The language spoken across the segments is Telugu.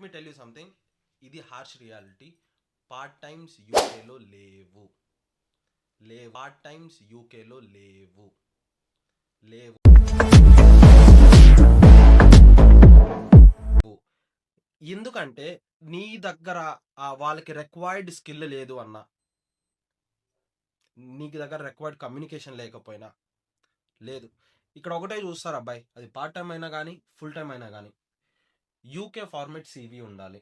మీ టెల్ యూ సంథింగ్, ఇది హార్ష్ రియాలిటీ. పార్ట్ టైమ్స్ యూకేలో లేవు. పార్ట్ టైమ్స్ యూకేలో లేవు. ఎందుకంటే నీ దగ్గర వాళ్ళకి రిక్వైర్డ్ స్కిల్ లేదు అన్న, నీకు దగ్గర రిక్వైర్డ్ కమ్యూనికేషన్ లేకపోయినా లేదు. ఇక్కడ ఒకటే చూస్తారు అబ్బాయి, అది పార్ట్ టైం అయినా కానీ ఫుల్ టైం అయినా కానీ యూకే ఫార్మెట్ సివి ఉండాలి.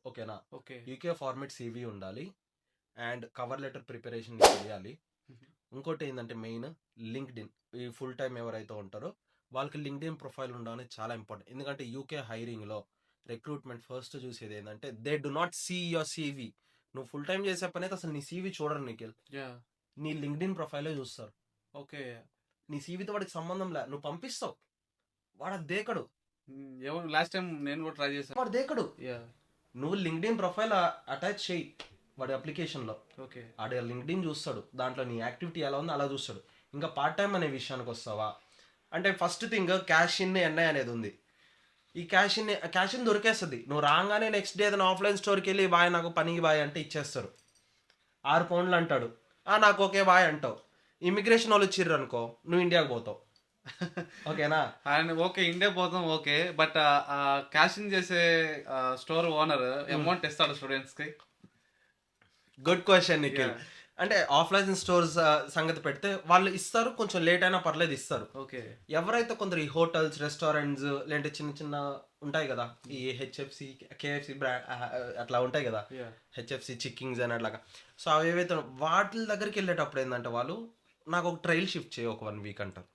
ఓకేనా? ఓకే. యూకే ఫార్మెట్ సివి ఉండాలి అండ్ కవర్ లెటర్ ప్రిపరేషన్ చేయాలి. ఇంకోటి ఏంటంటే మెయిన్ లింక్డ్ఇన్. ఈ ఫుల్ టైం ఎవరైతే ఉంటారో వాళ్ళకి లింక్డ్ఇన్ ప్రొఫైల్ ఉండాలని చాలా ఇంపార్టెంట్. ఎందుకంటే యూకే హైరింగ్లో రిక్రూట్మెంట్ ఫస్ట్ చూసేది ఏంటంటే they do not see your CV. నువ్వు ఫుల్ టైం చేసే పని అయితే అసలు నీ సివి చూడరు నిఖిల్, నీ లింక్డ్ఇన్ ప్రొఫైలే చూస్తారు. ఓకే. నీ సివితో వాడికి సంబంధం లే, నువ్వు పంపిస్తావు, వాడు అది దేకడు. లాస్ట్ టైం నేను కూడా ట్రై చేశాను, వాడు దేకడు. నువ్వు లింక్డ్ఇన్ ప్రొఫైల్ అటాచ్ చేయి వాడి అప్లికేషన్లో, ఓకే, ఆడ లింక్డ్ఇన్ చూస్తాడు, దాంట్లో నీ యాక్టివిటీ ఎలా ఉందో అలా చూస్తాడు. ఇంకా పార్ట్ టైం అనే విషయానికి వస్తావా అంటే ఫస్ట్ థింగ్ క్యాష్ ఇన్ ఎన్ఐ అనేది ఉంది. ఈ క్యాష్ ఇన్ దొరికేస్తుంది. నువ్వు రాగానే నెక్స్ట్ డే ఏదైనా ఆఫ్లైన్ స్టోర్కి వెళ్ళి బాయ్ నాకు పనికి బాయ్ అంటే ఇచ్చేస్తారు. 6 పౌండ్లు అంటాడు, నాకు ఓకే బాయ్ అంటావు. ఇమిగ్రేషన్ వాళ్ళు ఇచ్చిర్రు అనుకో, నువ్వు ఇండియాకి పోతావు. ఓకేనా? అండ్ ఓకే ఇండియా పోతాం ఓకే, బట్ క్యాషింగ్ చేసే స్టోర్ ఓనర్ అమౌంట్ ఇస్తాడు స్టూడెంట్స్ కి? Good question Nikhil. అంటే ఆఫ్లైన్ స్టోర్స్ సంగతి పెడితే వాళ్ళు ఇస్తారు, కొంచెం లేట్ అయినా పర్లేదు ఇస్తారు. ఓకే. ఎవరైతే కొందరు ఈ హోటల్స్, రెస్టారెంట్స్ లేదంటే చిన్న చిన్న ఉంటాయి కదా, ఈ హెచ్ఎఫ్సి, కేఎఫ్సి అట్లా ఉంటాయి కదా, హెచ్ఎఫ్సి చిక్కింగ్స్ అని అట్లాగా. సో అవి ఏవైతే వాటి దగ్గరికి వెళ్ళేటప్పుడు ఏంటంటే వాళ్ళు నాకు ఒక ట్రయల్ షిఫ్ట్ చేయి ఒక 1 వీక్ అంటారు.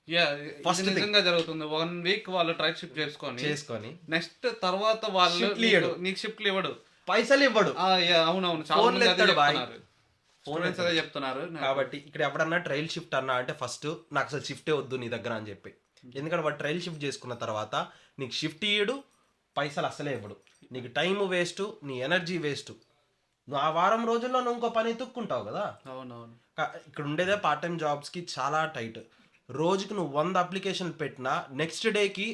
ఫస్ట్ నిజంగా జరుగుతుంది. 1 వీక్ వాళ్ళు ట్రయల్ షిఫ్ట్ చేసుకొని నెక్స్ట్ తర్వాత వాళ్ళు నీకు షిఫ్ట్లు ఇవ్వడు, పైసలు ఇవ్వడు. అవునవును, చాలా అదే చెప్తున్నారు. కాబట్టి ఇక్కడ ఎవడన్నా ట్రయల్ షిఫ్ట్ అన్నా అంటే ఫస్ట్ నాకు అసలు షిఫ్టే వద్దు నీ దగ్గర అని చెప్పి. ఎందుకంటే వాడు ట్రయల్ షిఫ్ట్ చేసుకున్న తర్వాత నీకు షిఫ్ట్ ఇయ్యడు, పైసలు అసలే ఇవ్వడు, నీకు టైం వేస్ట్, నీ ఎనర్జీ వేస్ట్. నువ్వు ఆ వారం రోజుల్లో నువ్వు ఇంకో పని ఎత్తుక్కుంటావు కదా. అవునవును. ఇక్కడ ఉండేదే పార్ట్ టైం జాబ్స్కి చాలా టైట్. రోజుకి నువ్వు 100 అప్లికేషన్లు పెట్టినా నెక్స్ట్ డేకి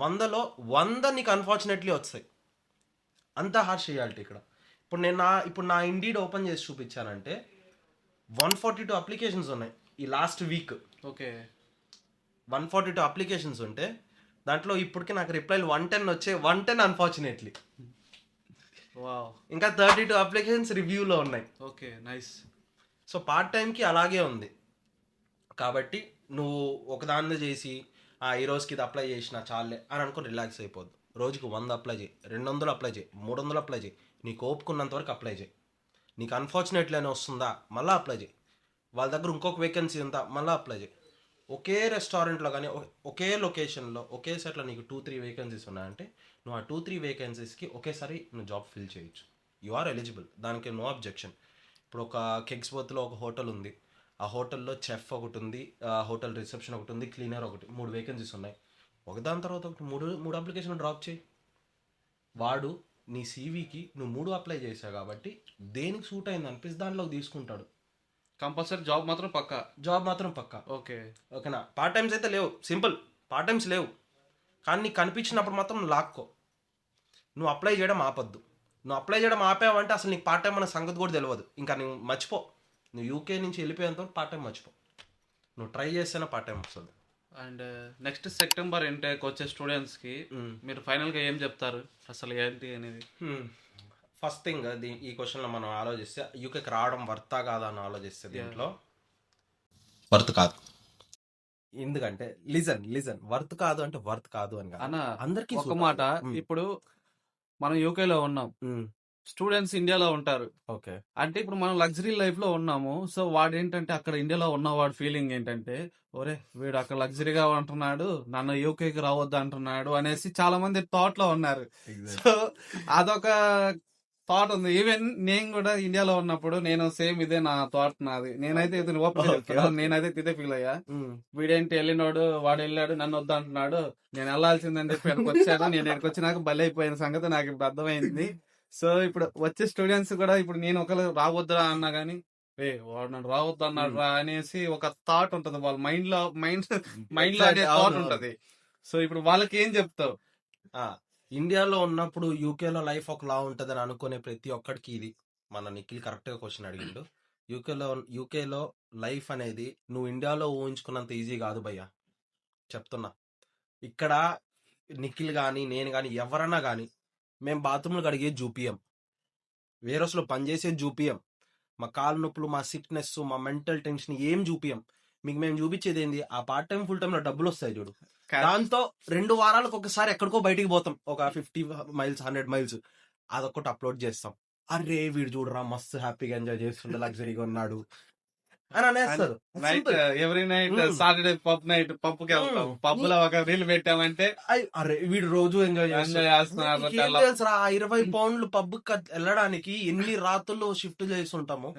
100లో 100 నీకు అన్ఫార్చునేట్లీ వస్తాయి. అంత హార్ష్ రియాలిటీ ఇక్కడ. ఇప్పుడు నా ఇండీడ్ ఓపెన్ చేసి చూపించానంటే 142 అప్లికేషన్స్ ఉన్నాయి ఈ లాస్ట్ వీక్. ఓకే. 142 అప్లికేషన్స్ ఉంటే దాంట్లో ఇప్పటికి నాకు రిప్లైలు 110 వచ్చే, 110 అన్ఫార్చునేట్లీ. ఇంకా 32 అప్లికేషన్స్ రివ్యూలో ఉన్నాయి. Okay, nice. సో పార్ట్ టైంకి అలాగే ఉంది. కాబట్టి నువ్వు ఒకదాన్ని చేసి ఈ రోజుకి ఇది అప్లై చేసిన చాలే అని అనుకుని రిలాక్స్ అయిపోద్దు. రోజుకి 100 అప్లై చేయి, 200 అప్లై చేయి, 300 అప్లై చేయి, నీకు ఓపుకున్నంత వరకు అప్లై చేయి. నీకు అన్ఫార్చునేట్లీ అని వస్తుందా మళ్ళీ అప్లై చేయి. వాళ్ళ దగ్గర ఇంకొక వేకెన్సీ ఉందా మళ్ళీ అప్లై చేయి. ఒకే రెస్టారెంట్లో కానీ ఒకే లొకేషన్లో ఒకే సెట్లో నీకు 2-3 వేకెన్సీస్ ఉన్నాయంటే నువ్వు ఆ 2-3 వేకెన్సీస్కి ఒకేసారి నువ్వు జాబ్ ఫిల్ చేయొచ్చు. యు ఆర్ ఎలిజిబుల్, దానికి నో అబ్జెక్షన్. ఇప్పుడు ఒక కెగ్స్బర్త్లో ఒక హోటల్ ఉంది, ఆ హోటల్లో చెఫ్ ఒకటి ఉంది, హోటల్ రిసెప్షన్ ఒకటి ఉంది, క్లీనర్ ఒకటి, 3 వేకెన్సీస్ ఉన్నాయి. ఒకదాని తర్వాత ఒకటి మూడు అప్లికేషన్ డ్రాప్ చేయి. వాడు నీ సీవీకి నువ్వు 3 అప్లై చేసావు కాబట్టి దేనికి సూట్ అయింది అనిపిస్తే దాంట్లోకి తీసుకుంటాడు. కంపల్సరీ జాబ్ మాత్రం పక్కా. ఓకే, ఓకేనా? పార్ట్ టైమ్స్ అయితే లేవు, సింపుల్ పార్ట్ టైమ్స్ లేవు. కానీ నీకు కనిపించినప్పుడు మాత్రం నువ్వు లాక్కో. నువ్వు అప్లై చేయడం ఆపద్దు. నువ్వు అప్లై చేయడం ఆపావంటే అసలు నీకు పార్ట్ టైం అనే సంగతి కూడా తెలియదు. ఇంకా నువ్వు మర్చిపో, నువ్వు యూకే నుంచి వెళ్ళిపోయేంత పార్ట్ టైం మర్చిపో. నువ్వు ట్రై చేస్తేనే పార్ట్ టైం వస్తుంది. అండ్ నెక్స్ట్ సెప్టెంబర్ ఇంటేక్ వచ్చే స్టూడెంట్స్కి మీరు ఫైనల్గా ఏం చెప్తారు అసలు ఏంటి అనేది? ఫస్ట్ థింగ్ ఈ క్వశ్చన్లో మనం ఆలోచిస్తే యూకేకి రావడం వర్తా కాదా అని ఆలోచిస్తే దీంట్లో వర్త్ కాదు. ఎందుకంటే లిజన్ వర్త్ కాదు అంటే వర్త్ కాదు అని అందరికీ ఒక మాట. ఇప్పుడు మనం యూకేలో ఉన్నాం, స్టూడెంట్స్ ఇండియాలో ఉంటారు. ఓకే, అంటే ఇప్పుడు మనం లగ్జరీ లైఫ్ లో ఉన్నాము. సో వాడు ఏంటంటే అక్కడ ఇండియాలో ఉన్నవాడు ఫీలింగ్ ఏంటంటే ఒరే వీడు అక్కడ లగ్జరీగా ఉంటున్నాడు, నన్ను యూకేకి రావద్దు అంటున్నాడు అనేసి చాలా మంది థాట్ లో ఉన్నారు. సో అదొక థాట్ ఉంది. ఈవెన్ నేను కూడా ఇండియాలో ఉన్నప్పుడు నేను సేమ్ ఇదే నా థాట్ నాది. నేనైతే నేనైతే ఇదే ఫీల్ అయ్యా. వీడేంటి వెళ్ళినోడు, వాడు వెళ్ళాడు, నన్ను వద్దు అంటున్నాడు, నేను వెళ్లాల్సిందని చెప్పి ఇక్కడికి వచ్చాను. నేను ఇక్కడికి వచ్చినాక బలి అయిపోయిన సంగతి నాకు ఇప్పుడు అర్థమైంది. సో ఇప్పుడు వచ్చే స్టూడెంట్స్ కూడా ఇప్పుడు నేను ఒకరు రావద్దురా అన్నా గానీ వాడు నన్ను రావద్దు అన్నాడు రా అనేసి ఒక థాట్ ఉంటది వాళ్ళ మైండ్ లో అనే థాట్ ఉంటది. సో ఇప్పుడు వాళ్ళకి ఏం చెప్తావు? ఇండియాలో ఉన్నప్పుడు యూకేలో లైఫ్ ఒకలా ఉంటదని అనుకునే ప్రతి ఒక్కడికి ఇది మన నిఖిల్ కరెక్ట్గా క్వశ్చన్ అడిగిండు. యూకేలో యూకేలో లైఫ్ అనేది నువ్వు ఇండియాలో ఊహించుకున్నంత ఈజీ కాదు భయ్య, చెప్తున్నా. ఇక్కడ నిఖిల్ కానీ నేను కానీ ఎవరన్నా కానీ మేము బాత్రూమ్లు కడిగేది చూపియం, వేరే అసలు పనిచేసేది చూపియం, మా కాలు నొప్పులు, మా సిక్నెస్, మా మెంటల్ టెన్షన్ ఏం చూపియం. మీకు మేము చూపించేది ఏంది, ఆ పార్ట్ టైం ఫుల్ టైం లో డబ్బులు వస్తాయి చూడు, దాంతో 2 వారాలకు ఒకసారి ఎక్కడికో బయటికి పోతాం, ఒక 50 మైల్స్ 100 మైల్స్, అదొకటి అప్లోడ్ చేస్తాం. అరే వీడు చూడరా మస్తు హ్యాపీగా ఎంజాయ్ చేస్తుండే, లగ్జరీగా ఉన్నాడు అని అనేస్తారు. Night Simple. Every night Saturday night పబ్కి వెళ్తాం, పబ్ లో ఒక రీల్ పెట్టామంటే అరే వీడు రోజు ఎంజాయ్ ఎంజాయ్ చేస్తున్నారు. తెలుసురా, 20 పౌండ్లు పబ్ వెళ్ళడానికి ఎన్ని రాత్రులు షిఫ్ట్ చేస్తుంటాము.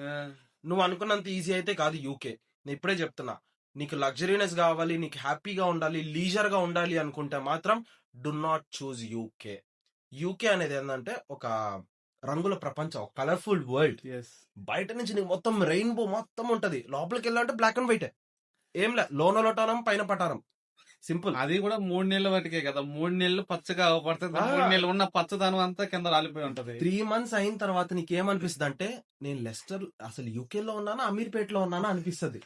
నువ్వు అనుకున్నంత ఈజీ అయితే కాదు యూకే. నేను ఇప్పుడే చెప్తున్నా, నీకు లగ్జరీనెస్ కావాలి, నీకు హ్యాపీగా ఉండాలి, లీజర్ గా ఉండాలి అనుకుంటే మాత్రం do not choose UK. UK అనేది ఏంటంటే ఒక రంగుల ప్రపంచం, కలర్ఫుల్ వరల్డ్. బయట నుంచి నీకు మొత్తం రెయిన్బో మొత్తం ఉంటది, లోపలికి వెళ్ళాలంటే బ్లాక్ అండ్ వైట్, ఏం లే, లోన లోటారం పైన పటారం, సింపుల్. అది కూడా 3 నెలల వాటికే కదా, 3 నెలలు పచ్చగా పడుతుంది, 3 నెలలు ఉన్న పచ్చదనం అంతా కింద రాలిపోయి ఉంటది. 3 months అయిన తర్వాత నీకేమనిపిస్తుంది అంటే, నేను లెస్టర్ అసలు యూకేలో ఉన్నానా అమీర్పేటలో ఉన్నానా అనిపిస్తుంది.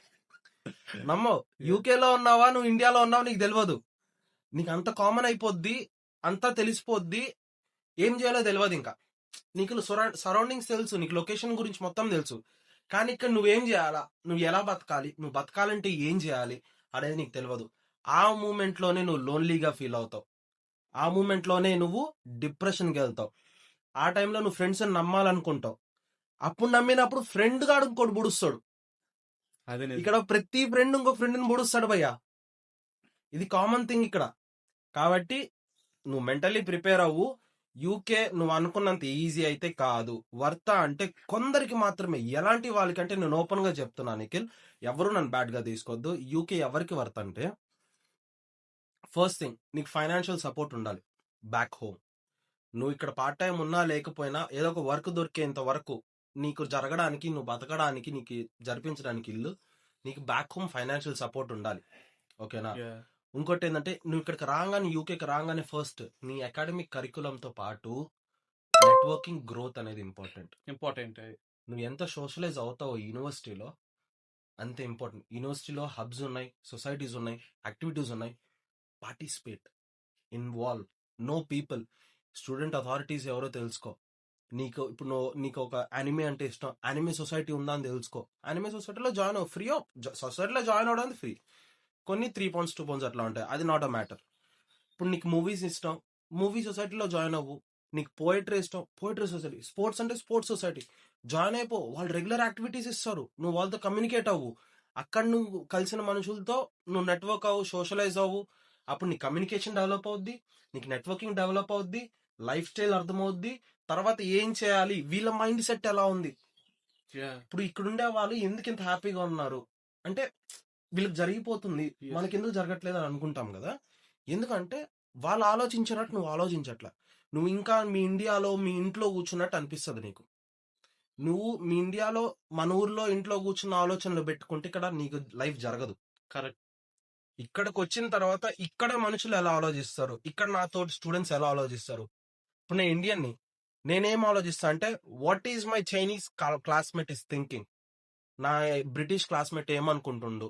నమ్మో, యూకేలో ఉన్నావా నువ్వు ఇండియాలో ఉన్నావా నీకు తెలియదు. నీకు అంత కామన్ అయిపోద్ది, అంతా తెలిసిపోద్ది, ఏం చేయాలో తెలియదు. ఇంకా నీకు సరౌండింగ్స్ తెలుసు, నీకు లొకేషన్ గురించి మొత్తం తెలుసు, కానీ ఇక్కడ నువ్వేం చేయాలా, నువ్వు ఎలా బతకాలి, నువ్వు బతకాలంటే ఏం చేయాలి అనేది నీకు తెలియదు. ఆ మూమెంట్ లోనే నువ్వు లోన్లీగా ఫీల్ అవుతావు, ఆ మూమెంట్ లోనే నువ్వు డిప్రెషన్కి వెళ్తావు. ఆ టైంలో నువ్వు ఫ్రెండ్స్ అని నమ్మాలనుకుంటావు, అప్పుడు నమ్మినప్పుడు ఫ్రెండ్ గాడు ఇంకోటి బుడుస్తాడు. అదే ఇక్కడ ప్రతి ఫ్రెండ్ ఇంకో ఫ్రెండ్ని బుడుస్తాడు భయ్యా, ఇది కామన్ థింగ్ ఇక్కడ. కాబట్టి నువ్వు మెంటల్లీ ప్రిపేర్ అవ్వు. యూకే నువ్వు అనుకున్నంత ఈజీ అయితే కాదు. వర్త అంటే కొందరికి మాత్రమే, ఎలాంటి వాళ్ళకంటే నేను ఓపెన్ గా చెప్తున్నా నిఖిల్, ఎవరు నన్ను బ్యాడ్ గా తీసుకోవద్దు. యూకే ఎవరికి వర్త్ అంటే, ఫస్ట్ థింగ్ నీకు ఫైనాన్షియల్ సపోర్ట్ ఉండాలి బ్యాక్ హోమ్. నువ్వు ఇక్కడ పార్ట్ టైం ఉన్నా లేకపోయినా ఏదో ఒక వర్క్ దొరికేంత వరకు నీకు జరగడానికి, నువ్వు బతకడానికి, నీకు జరిపించడానికి ఇల్లు, నీకు బ్యాక్ హోమ్ ఫైనాన్షియల్ సపోర్ట్ ఉండాలి. ఓకేనా? ఇంకోటి ఏంటంటే, నువ్వు ఇక్కడికి రాగానే, యూకేకి రాగానే ఫస్ట్ నీ అకాడమిక్ కరికులంతో పాటు నెట్వర్కింగ్ గ్రోత్ అనేది ఇంపార్టెంట్. నువ్వు ఎంత సోషలైజ్ అవుతావో యూనివర్సిటీలో అంతే ఇంపార్టెంట్. యూనివర్సిటీలో హబ్స్ ఉన్నాయి, సొసైటీస్ ఉన్నాయి, యాక్టివిటీస్ ఉన్నాయి. Participate, involve, know people, student authorities ఎవరో తెలుసుకో. ఇప్పుడు నీకు ఒక యానిమే అంటే ఇష్టం, యానిమే సొసైటీ ఉందా అని తెలుసుకో, యానిమే సొసైటీలో జాయిన్ అవ్వు. ఫ్రీ ఆఫ్ సొసైటీలో జాయిన్ అవడానికి ఫ్రీ. కొన్ని 3 pounds 2 pounds అట్లా ఉంటాయి, అది నాట్ అ మ్యాటర్. ఇప్పుడు నీకు మూవీస్ ఇష్టం, మూవీ సొసైటీలో జాయిన్ అవ్వు. నీకు పోయిటరీ ఇష్టం, పోయిటరీ సొసైటీ. స్పోర్ట్స్ అంటే స్పోర్ట్స్ సొసైటీ జాయిన్ అయిపో, వాళ్ళు రెగ్యులర్ యాక్టివిటీస్ ఇస్తారు, నువ్వు వాళ్ళతో కమ్యూనికేట్ అవ్వు. అక్కడ నువ్వు కలిసిన మనుషులతో నువ్వు నెట్వర్క్ అవ్వు, సోషలైజ్ అవ్వు. అప్పుడు నీ కమ్యూనికేషన్ డెవలప్ అవుద్ది, నీకు నెట్వర్కింగ్ డెవలప్ అవుద్ది, లైఫ్ స్టైల్ అర్థమవుద్ది. తర్వాత ఏం చేయాలి, వీళ్ళ మైండ్ సెట్ ఎలా ఉంది. ఇప్పుడు ఇక్కడుండే వాళ్ళు ఎందుకు ఇంత హ్యాపీగా ఉన్నారు అంటే, వీళ్ళకి జరిగిపోతుంది, మనకెందుకు జరగట్లేదు అని అనుకుంటాం కదా. ఎందుకంటే వాళ్ళు ఆలోచించినట్టు నువ్వు ఆలోచించట్లా. నువ్వు ఇంకా మీ ఇండియాలో మీ ఇంట్లో కూర్చున్నట్టు అనిపిస్తుంది నీకు. నువ్వు మీ ఇండియాలో మన ఊర్లో ఇంట్లో కూర్చున్న ఆలోచనలు పెట్టుకుంటే ఇక్కడ నీకు లైఫ్ జరగదు. కరెక్ట్. ఇక్కడికి వచ్చిన తర్వాత ఇక్కడ మనుషులు ఎలా ఆలోచిస్తారు, ఇక్కడ నాతో స్టూడెంట్స్ ఎలా ఆలోచిస్తారు. ఇప్పుడు నేను ఇండియన్ని, నేనేం ఆలోచిస్తా అంటే, what is my Chinese classmate is thinking, నా బ్రిటిష్ క్లాస్మేట్ ఏమనుకుంటుండు,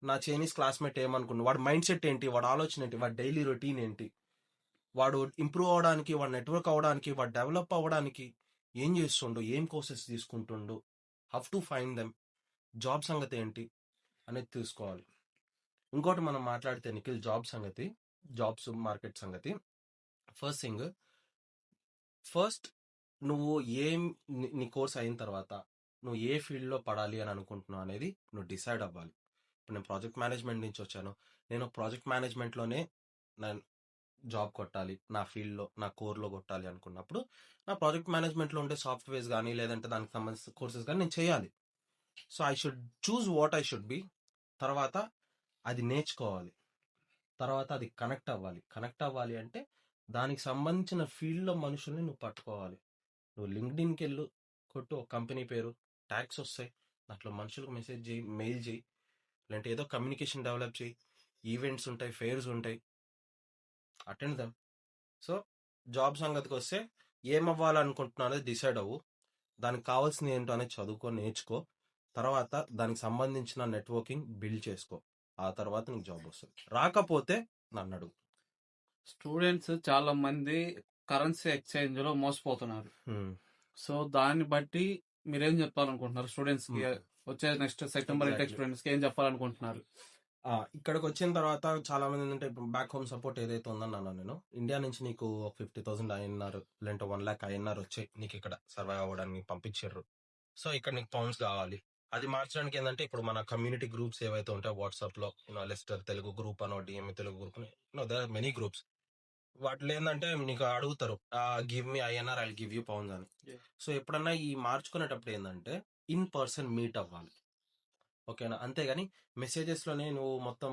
నా చైనీస్ క్లాస్మేట్ ఏమనుకుంటు, వాడు మైండ్ సెట్ ఏంటి, వాడు ఆలోచన ఏంటి, వాడు డైలీ రొటీన్ ఏంటి, వాడు ఇంప్రూవ్ అవడానికి, వాడు నెట్వర్క్ అవ్వడానికి, వాడు డెవలప్ అవ్వడానికి ఏం చేస్తుండు, ఏం కోర్సెస్ తీసుకుంటుండు, how to find them, job సంగతి ఏంటి అనేది తెలుసుకోవాలి. ఇంకోటి మనం మాట్లాడితే నిఖిల్, జాబ్ సంగతి, జాబ్స్ మార్కెట్ సంగతి. ఫస్ట్ థింగ్, ఫస్ట్ నువ్వు నీ కోర్స్ అయిన తర్వాత నువ్వు ఏ ఫీల్డ్లో పడాలి అని అనుకుంటున్నావు అనేది నువ్వు డిసైడ్ అవ్వాలి. ఇప్పుడు నేను ప్రాజెక్ట్ మేనేజ్మెంట్ నుంచి వచ్చాను, నేను ప్రాజెక్ట్ మేనేజ్మెంట్లోనే నేను జాబ్ కొట్టాలి, నా ఫీల్డ్లో నా కోర్లో కొట్టాలి అనుకున్నప్పుడు నా ప్రాజెక్ట్ మేనేజ్మెంట్లో ఉండే సాఫ్ట్వేర్స్ కానీ లేదంటే దానికి సంబంధించిన కోర్సెస్ కానీ నేను చేయాలి. So I should choose what I should be. తర్వాత అది నేర్చుకోవాలి, తర్వాత అది కనెక్ట్ అవ్వాలి అంటే దానికి సంబంధించిన ఫీల్డ్లో మనుషుల్ని నువ్వు పట్టుకోవాలి. నువ్వు లింక్డ్ఇన్కి వెళ్ళు, కొట్టు ఒక కంపెనీ పేరు, ట్యాగ్స్ వస్తాయి, దాంట్లో మనుషులకు మెసేజ్ చేయి, మెయిల్ చేయి, లేదంటే ఏదో కమ్యూనికేషన్ డెవలప్ చేయి. ఈవెంట్స్ ఉంటాయి, ఫెయిర్స్ ఉంటాయి, అటెండ్ దెమ్. సో జాబ్ సంగతికి వస్తే ఏమవ్వాలనుకుంటున్నా అనేది డిసైడ్ అవ్వు. దానికి కావాల్సింది ఏంటో అనేది చదువుకో, నేర్చుకో. తర్వాత దానికి సంబంధించిన నెట్వర్కింగ్ బిల్డ్ చేసుకో. ఆ తర్వాత నీకు జాబ్ వస్తుంది. రాకపోతే నన్ను అడుగు. స్టూడెంట్స్ చాలా మంది కరెన్సీ ఎక్స్చేంజ్ లో మోసపోతున్నారు. హ్మ్. సో దాన్ని బట్టి మీరేం చెప్పాలనుకుంటున్నారు స్టూడెంట్స్ కి? వచ్చే next September intake Exactly. Students కి ఏం చెప్పాలనుకుంటున్నారు? ఇక్కడికి వచ్చిన తర్వాత చాలా మంది ఏంటంటే ఇప్పుడు బ్యాక్ హోమ్ సపోర్ట్ ఏదైతే ఉందన్నాను నేను, ఇండియా నుంచి నీకు 50,000 ఐఎన్ఆర్ లేదంటే 1,00,000 ఐఎన్ఆర్ వచ్చాయి నీకు ఇక్కడ సర్వైవ్ అవ్వడానికి పంపించారు. సో ఇక్కడ నీకు పౌండ్స్ కావాలి. అది మార్చడానికి ఏంటంటే ఇప్పుడు మన కమ్యూనిటీ గ్రూప్స్ ఏవైతే ఉంటాయో వాట్సాప్ లో లెస్టర్ తెలుగు గ్రూప్ అనో DMA Telugu group there are many groups. వాటిలో ఏంటంటే నీకు అడుగుతారు give me INR I give you pounds అని. Yeah. సో ఎప్పుడన్నా ఈ మార్చుకునేటప్పుడు ఏంటంటే ఇన్ పర్సన్ మీట్ అవ్వాలి. ఓకేనా? అంతేగాని మెసేజెస్ లోనే నువ్వు మొత్తం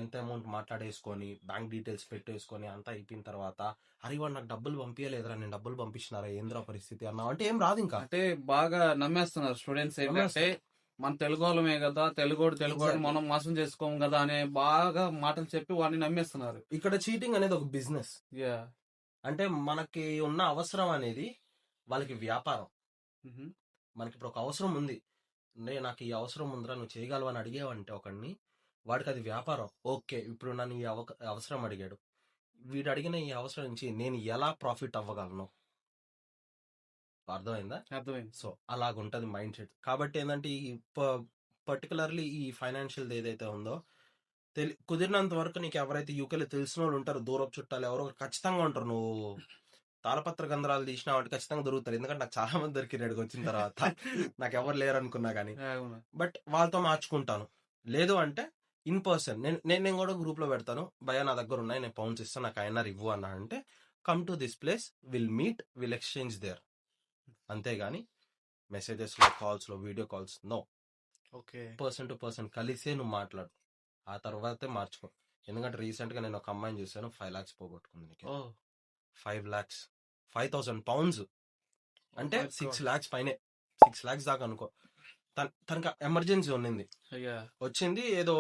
ఎంత అమౌంట్ మాట్లాడేసుకొని బ్యాంక్ డీటెయిల్స్ పెట్టేసుకొని అంతా అయిపోయిన తర్వాత అరే వాడు నాకు డబ్బులు పంపించలేదురా, నేను డబ్బులు పంపించినారా, ఏంద్రా పరిస్థితి అన్నావు అంటే ఏం రాదు ఇంకా. అంటే బాగా నమ్మేస్తున్నారు స్టూడెంట్స్ ఏంటంటే మన తెలుగు వాళ్ళమే కదా, తెలుగోడు Exactly. మనం మోసం చేసుకోము కదా అనే బాగా మాటలు చెప్పి వాడిని నమ్మేస్తున్నారు. ఇక్కడ చీటింగ్ అనేది ఒక బిజినెస్. యా. అంటే మనకి ఉన్న అవసరం అనేది వాళ్ళకి వ్యాపారం. మనకి ఇప్పుడు ఒక అవసరం ఉంది, నాకు ఈ అవసరం ఉందిరా నువ్వు చేయగలవా అని అడిగేవంటే ఒకడిని, వాడికి అది వ్యాపారం. ఓకే, ఇప్పుడు నన్ను ఈ అవసరం అడిగాడు, వీడు అడిగిన ఈ అవసరం నుంచి నేను ఎలా ప్రాఫిట్ అవ్వగలను, అర్థమైందా? అర్థమైంది. సో అలాగుంటది మైండ్ సెట్. కాబట్టి ఏంటంటే ఈ పర్టికులర్లీ ఈ ఫైనాన్షియల్ ఏదైతే ఉందో కుదిరినంత వరకు నీకు ఎవరైతే యూకేలో తెలిసిన వాళ్ళు ఉంటారు, దూరపు చుట్టాలు ఎవరో ఒకరు ఖచ్చితంగా ఉంటారు. నువ్వు తాళపత్ర గంధరాలు తీసినావు అంటే ఖచ్చితంగా దొరుకుతారు. ఎందుకంటే నాకు చాలా మంది దొరికినాడు వచ్చిన తర్వాత, నాకు ఎవరు లేరు అనుకున్నా కానీ. అవును. బట్ వాళ్ళతో మార్చుకుంటాను. లేదు అంటే ఇన్ పర్సన్ నేను కూడా గ్రూప్ లో పెడతాను, భయ నా దగ్గర ఉన్నాయి, నేను పౌండ్స్ ఇస్తాను, నాకు ఐఎన్ఆర్ ఇవ్వు అన్నా అంటే come to this place, will meet, will exchange there. అంతేగాని మెసేజెస్ లో, కాల్స్ లో, video calls no. Okay. Person to person కలిసే నువ్వు మాట్లాడు, ఆ తర్వాతే మార్చుకో. ఎందుకంటే రీసెంట్ గా నేను ఒక అమ్మాయిని చూసాను, 5 lakhs పోగొట్టుకుంది. నీకు 5 lakhs, 5,000 pounds అంటే 6 lakhs పైనే, 6 lakhs దాకా అనుకో. తనకి ఎమర్జెన్సీ ఉన్నింది, వచ్చింది, ఏదో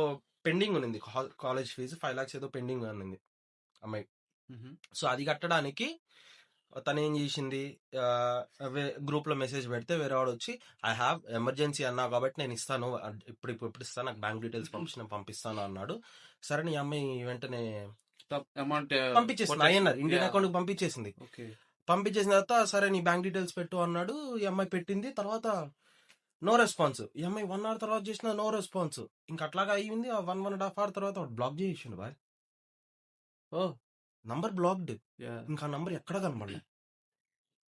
పెండింగ్ ఉన్నింది, కాలేజ్ ఫీజు 5 lakhs ఏదో పెండింగ్ ఉన్నింది అమ్మాయి. సో అది కట్టడానికి తను ఏం చేసింది, గ్రూప్ లో మెసేజ్ పెడితే వేరే వాడు వచ్చి ఐ హ్యావ్ ఎమర్జెన్సీ అన్నా కాబట్టి నేను ఇస్తాను, ఇప్పుడు ఇస్తాను, నాకు బ్యాంక్ డీటెయిల్స్ నేను పంపిస్తాను అన్నాడు. సరే నీ అమ్మాయి వెంటనే అమౌంట్ పంపించేసింది, ఐఎన్ఆర్ ఇండియన్ అకౌంట్ కి పంపించేసింది. పంపించేసిన తర్వాత సరే నీ బ్యాంక్ డీటెయిల్స్ పెట్టు అన్నాడు. ఈ అమ్మాయి పెట్టింది, తర్వాత నో రెస్పాన్స్. ఈ అమ్మాయి 1 hour తర్వాత చేసిన నో రెస్పాన్స్. ఇంకా అట్లాగా అయ్యింది. 1.5 hour తర్వాత బ్లాక్ చేసిండు బాయ్. Number blocked. ఇంకా నంబర్ ఎక్కడ కనబడలే,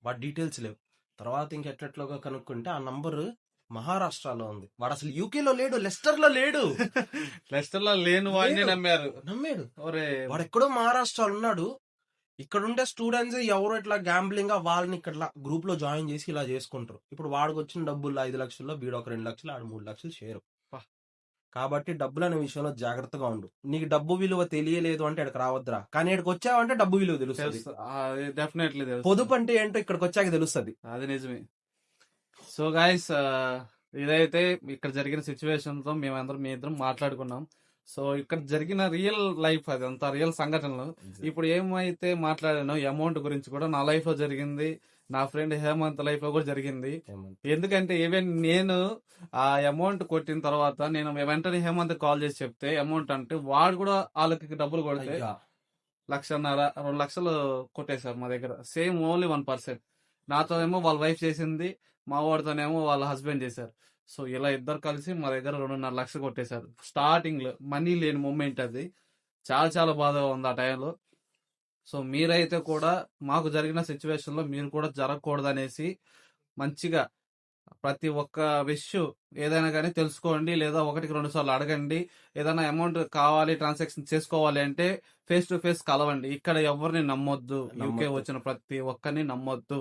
వాడి డీటెయిల్స్ లేవు. తర్వాత ఇంకెట్లట్లోగా కనుక్కుంటే ఆ నంబర్ మహారాష్ట్రలో ఉంది. వాడు అసలు యూకేలో లేడు, లెస్టర్ లో లేడు. లెస్టర్ లో లేని వాడిని నమ్మాడు. వాడు ఎక్కడో మహారాష్ట్రలో ఉన్నాడు. ఇక్కడ ఉండే స్టూడెంట్స్ ఎవరో ఇట్లా గ్యాంబ్లింగ్ గా వాళ్ళని ఇక్కడ గ్రూప్ లో జాయిన్ చేసి ఇలా చేసుకుంటారు. ఇప్పుడు వాడికి వచ్చిన డబ్బులు 5 లక్షల్లో వీడు ఒక 2 లక్షలు, ఆడు 3 లక్షలు షేర్. కాబట్టి డబ్బులు అనే విషయంలో జాగ్రత్తగా ఉండు. నీకు డబ్బు విలువ తెలియలేదు అంటే ఇక్కడికి రావద్దురా, కానీ ఇక్కడికి వచ్చావంటే డబ్బు విలువ తెలుస్తుంది. డెఫినెట్లీ పొదుపు అంటే ఏంటో ఇక్కడికి వచ్చాక తెలుస్తుంది. అది నిజమే. సో గైస్, ఇదైతే ఇక్కడ జరిగిన సిచ్యువేషన్ తో మీ ఇద్దరం మాట్లాడుకున్నాం. సో ఇక్కడ జరిగిన రియల్ లైఫ్, అదంతా రియల్ సంఘటనలు. ఇప్పుడు ఏమైతే మాట్లాడానో అమౌంట్ గురించి కూడా నా లైఫ్ లో జరిగింది, నా ఫ్రెండ్ హేమంత్ లైఫ్ లో కూడా జరిగింది. ఎందుకంటే ఈవెన్ నేను ఆ అమౌంట్ కొట్టిన తర్వాత నేను వెంటనే హేమంత్ కాల్ చేసి చెప్తే అమౌంట్ అంటే వాడు కూడా వాళ్ళకి డబ్బులు కొడితే 1.5 2 లక్షలు కొట్టేశారు మా దగ్గర. Same only 1%. నాతోనేమో వాళ్ళ వైఫ్ చేసింది, మా వాడితోనేమో వాళ్ళ హస్బెండ్ చేశారు. సో ఇలా ఇద్దరు కలిసి మా దగ్గర 2.5 లక్షలు కొట్టేశారు. స్టార్టింగ్ లో మనీ లేని మూమెంట్ అది. చాలా చాలా బాధగా ఉంది ఆ టైంలో. సో మీరైతే కూడా మాకు జరిగిన సిచ్యువేషన్ లో మీరు కూడా జరగకూడదు అనేసి మంచిగా ప్రతి ఒక్క విషయం ఏదైనా కానీ తెలుసుకోండి, లేదా 1-2 సార్లు అడగండి. ఏదైనా అమౌంట్ కావాలి, ట్రాన్సాక్షన్ చేసుకోవాలి అంటే ఫేస్ టు ఫేస్ కలవండి. ఇక్కడ ఎవరిని నమ్మొద్దు, యూకే వచ్చిన ప్రతి ఒక్కరిని నమ్మొద్దు.